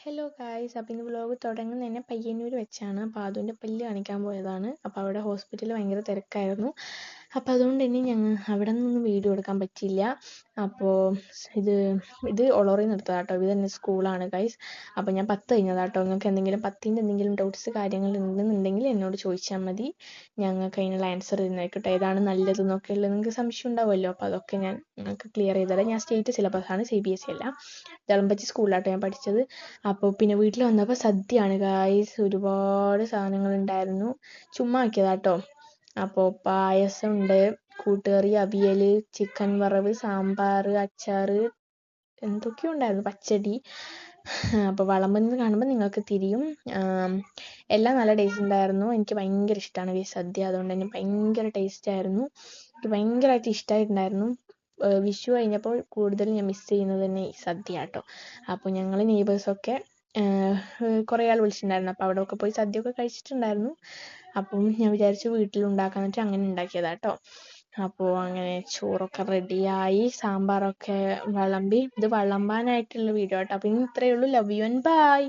Hello guys, അപ്പോൾ ഇന്ന് vlog തുടങ്ങുന്നത് തന്നെ പയ്യന്നൂർ വെച്ചാണ്. അപ്പോൾ അതിൻ്റെ പല്ല് കാണിക്കാൻ പോയതാണ്. അപ്പോൾ അവിടെ ഹോസ്പിറ്റലിൽ ഭയങ്കര തിരക്കായിരുന്നു. അപ്പോൾ അതുകൊണ്ട് തന്നെ ഞങ്ങൾ അവിടെ നിന്നൊന്നും വീഡിയോ എടുക്കാൻ പറ്റിയില്ല. അപ്പോൾ ഇത് ഒളോറിൽ നിന്ന് എടുത്തതാണ് കേട്ടോ. ഇത് തന്നെ സ്കൂളാണ് ഗൈസ്. അപ്പോൾ ഞാൻ 10 കഴിഞ്ഞതാണ് കേട്ടോ. നിങ്ങൾക്ക് എന്തെങ്കിലും ഡൗട്ട്സ് കാര്യങ്ങൾ ഉണ്ടെന്നുണ്ടെങ്കിൽ എന്നോട് ചോദിച്ചാൽ മതി. ഞങ്ങൾക്ക് അതിനുള്ള ആൻസർ തരുന്നതായിരിക്കട്ടെ. ഏതാണ് നല്ലതെന്നൊക്കെ ഉള്ളത് നിങ്ങൾക്ക് സംശയം ഉണ്ടാവുമല്ലോ. അപ്പോൾ അതൊക്കെ ഞാൻ നിങ്ങൾക്ക് ക്ലിയർ ചെയ്തുതരാം. ഞാൻ സ്റ്റേറ്റ് സിലബസാണ്, CBSE അല്ല. ദളമ്പച്ചി സ്കൂളിലാട്ടോ ഞാൻ പഠിച്ചത്. അപ്പോൾ പിന്നെ വീട്ടിൽ വന്നപ്പോൾ സദ്യയാണ് ഗായ്സ്. ഒരുപാട് സാധനങ്ങൾ ഉണ്ടായിരുന്നു. ചുമ്മാ ആക്കിയതാട്ടോ. അപ്പോൾ പായസമുണ്ട്, കൂട്ടുകറി, അവിയൽ, ചിക്കൻ വറവ്, സാമ്പാർ, അച്ചാർ, എന്തൊക്കെയോ ഉണ്ടായിരുന്നു, പച്ചടി. അപ്പോൾ വിളമ്പുന്നത് കാണുമ്പോൾ നിങ്ങൾക്ക് തിരിയും. എല്ലാം നല്ല ടേസ്റ്റ് ഉണ്ടായിരുന്നു. എനിക്ക് ഭയങ്കര ഇഷ്ടമാണ് ഈ സദ്യ. അതുകൊണ്ട് തന്നെ ഭയങ്കര ടേസ്റ്റ് ആയിരുന്നു. എനിക്ക് ഭയങ്കരമായിട്ട് ഇഷ്ടമായിട്ടുണ്ടായിരുന്നു. വിഷു കഴിഞ്ഞപ്പോൾ കൂടുതൽ ഞാൻ മിസ് ചെയ്യുന്നത് തന്നെ ഈ സദ്യ കേട്ടോ. അപ്പോൾ ഞങ്ങൾ നെയ്ബേഴ്സൊക്കെ കുറേ ആൾ വിളിച്ചിട്ടുണ്ടായിരുന്നു. അപ്പോൾ അവിടെയൊക്കെ പോയി സദ്യയൊക്കെ കഴിച്ചിട്ടുണ്ടായിരുന്നു. അപ്പം ഞാൻ വിചാരിച്ചു വീട്ടിലുണ്ടാക്കാമെന്ന് വെച്ചാൽ അങ്ങനെ ഉണ്ടാക്കിയതാട്ടോ. അപ്പോൾ അങ്ങനെ ചോറൊക്കെ റെഡിയായി, സാമ്പാറൊക്കെ വിളമ്പി. ഇത് വിളമ്പാനായിട്ടുള്ള വീഡിയോ കേട്ടോ. അപ്പോൾ ഇന്ന് ഇത്രയേ ഉള്ളൂ. Love you and by.